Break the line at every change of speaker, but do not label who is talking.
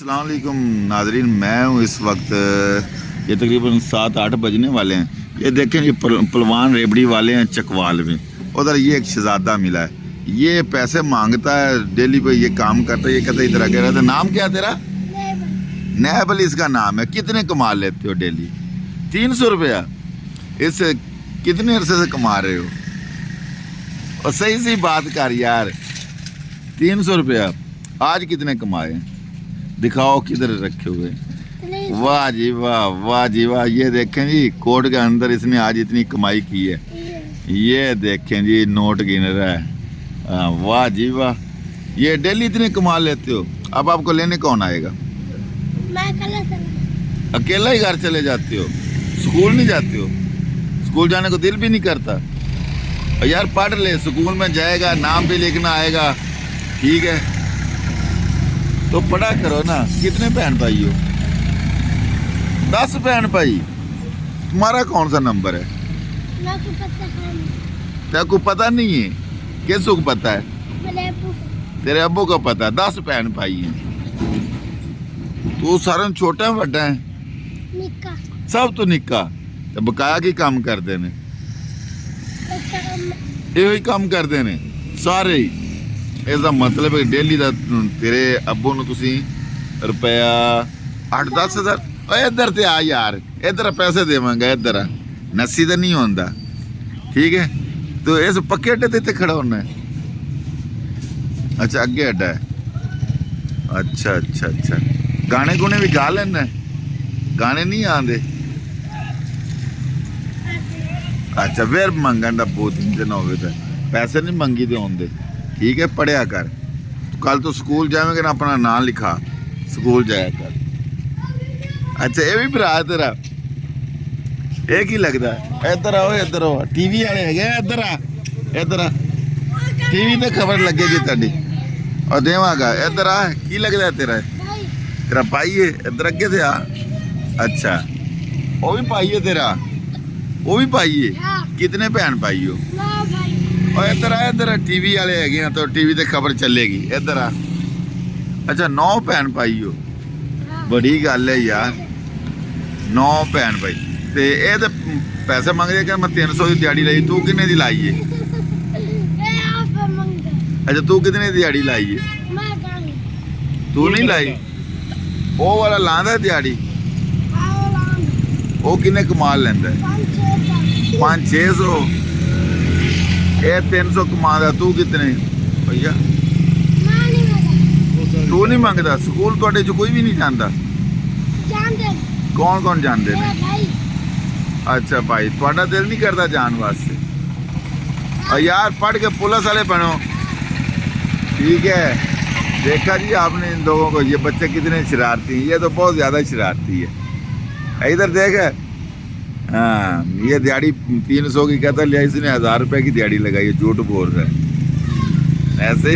अस्सलाम वालेकुम नाजरीन, मैं हूँ इस वक्त ये तकरीबन 7-8 बजने वाले हैं। ये देखें ये पलवान रेबड़ी वाले हैं चकवाल में। उधर ये एक शहजादा मिला है, ये पैसे मांगता है डेली पे, ये काम करता है। ये कहता है इधर आके रहता है। नाम क्या तेरा? नैब अली इसका नाम है। कितने कमा लेते हो डेली? 300 रुपया। इससे कितने अरसे से कमा रहे हो? और सही सी बात कर यार, 300 रुपया आज कितने कमाए? दिखाओ किधर रखे हुए। वाह जी वाह, वाह जी वाह। ये देखें जी कोट के अंदर इसने आज इतनी कमाई की है। ये देखें जी नोट गिन रहा है। वाह जी वाह। ये डेली इतने कमा लेते हो। अब आपको लेने कौन आएगा?
मैं
अकेला ही घर चले जाते हो? स्कूल नहीं जाते हो? स्कूल जाने को दिल भी नहीं करता? यार पढ़ ले, स्कूल में जाएगा, नाम भी लिखना आएगा, ठीक है? तो पढ़ा करो ना। कितने बहन भाई हो? 10 बहन भाई। तुम्हारा कौन सा नंबर है? तेरे को पता नहीं है? किसको पता है? तेरे अब्बू को पता है। 10 बहन भाई हैं। तू सारे छोटा है बड़ा है?
निक्का।
सब तो निक्का। तो बकाया की काम करते ने? ਇਹੋ ਹੀ ਕੰਮ ਕਰਦੇ ਨੇ ਸਾਰੇ ਹੀ। ਇਹਦਾ ਮਤਲਬ ਹੈ ਡੇਲੀ ਦਾ ਤੇਰੇ ਅੱਬੂ ਨੂੰ ਤੁਸੀਂ ਰੁਪਇਆ 8-10 ਹਜ਼ਾਰ। ਓਏ ਇੱਧਰ ਤੇ ਆ ਯਾਰ, ਇੱਧਰ ਪੈਸੇ ਦੇਵਾਂਗਾ। ਇੱਧਰ ਆ, ਨੱਸੀ ਤਾਂ ਨਹੀਂ ਹੁੰਦਾ, ਠੀਕ ਹੈ? ਤੋ ਇਸ ਪੱਕੇ ਅੱਡੇ ਤੇ ਖੜਾ ਹੋਣਾ ਹੈ। ਅੱਛਾ ਅੱਗੇ ਅੱਡਾ ਹੈ। ਅੱਛਾ ਅੱਛਾ ਅੱਛਾ। ਗਾਣੇ ਗੁਣੇ ਵੀ ਗਾ ਲੈਣਾ? ਗਾਣੇ ਨਹੀਂ ਆਉਂਦੇ? अच्छा फिर मंगन का बहुत दिन हो गए, पैसे नहीं मंगी तो आते, ठीक है? पढ़िया कर। कल तो स्कूल जाएंगे ना, अपना नाम लिखा, स्कूल जाया कर। अच्छा ये भी भरा तेरा? एक ही लगता है। इधर आओ, इधर आओ। टीवी वाले है? इधर आ, इधर आ। टीवी तो खबर लगेगी तेरी और देवागा। इधर आ। की लगता है तेरा? तेरा भाई है? इधर अगे से आ। अच्छा वो भी भाई है तेरा? वो भी भाई है? कितने बहन भाई हो? और इधर आ, इधर टीवी वाले है तो टीवी ते खबर चलेगी। इधर आ। अच्छा 9 बहन भाई हो? बड़ी गल है यार, 9 बहन भाई। ते ये तो पैसे मंग रहे कि मैं 300 की दिहाड़ी लाई। तू कितने की लाई है? अच्छा तू कितने की दिहाड़ी लाई है? तू नहीं लाई? वो वाला लांदा दिहाड़ी? वो किन्ने कमा लेंदा? 500-600। ये 300 कमादा। तू कितने भैया? तू नहीं मंगदा? स्कूल तुहाडे च कोई भी नहीं जांदा? कौन कौन जाते हैं? अच्छा भाई, तुहाडा दिल नहीं करता जान वास्ते? और यार पढ़ के पुलिस वाले बनो, ठीक है? देखा जी आपने इन लोगों को, ये बच्चे कितने शरारती हैं। ये तो बहुत ज़्यादा शरारती है। इधर देख। हाँ ये दिहाड़ी 300 की कहता लिया, इसने 1000 रुपए की दिहाड़ी लगाई है। झूठ बोल रहा है। ऐसे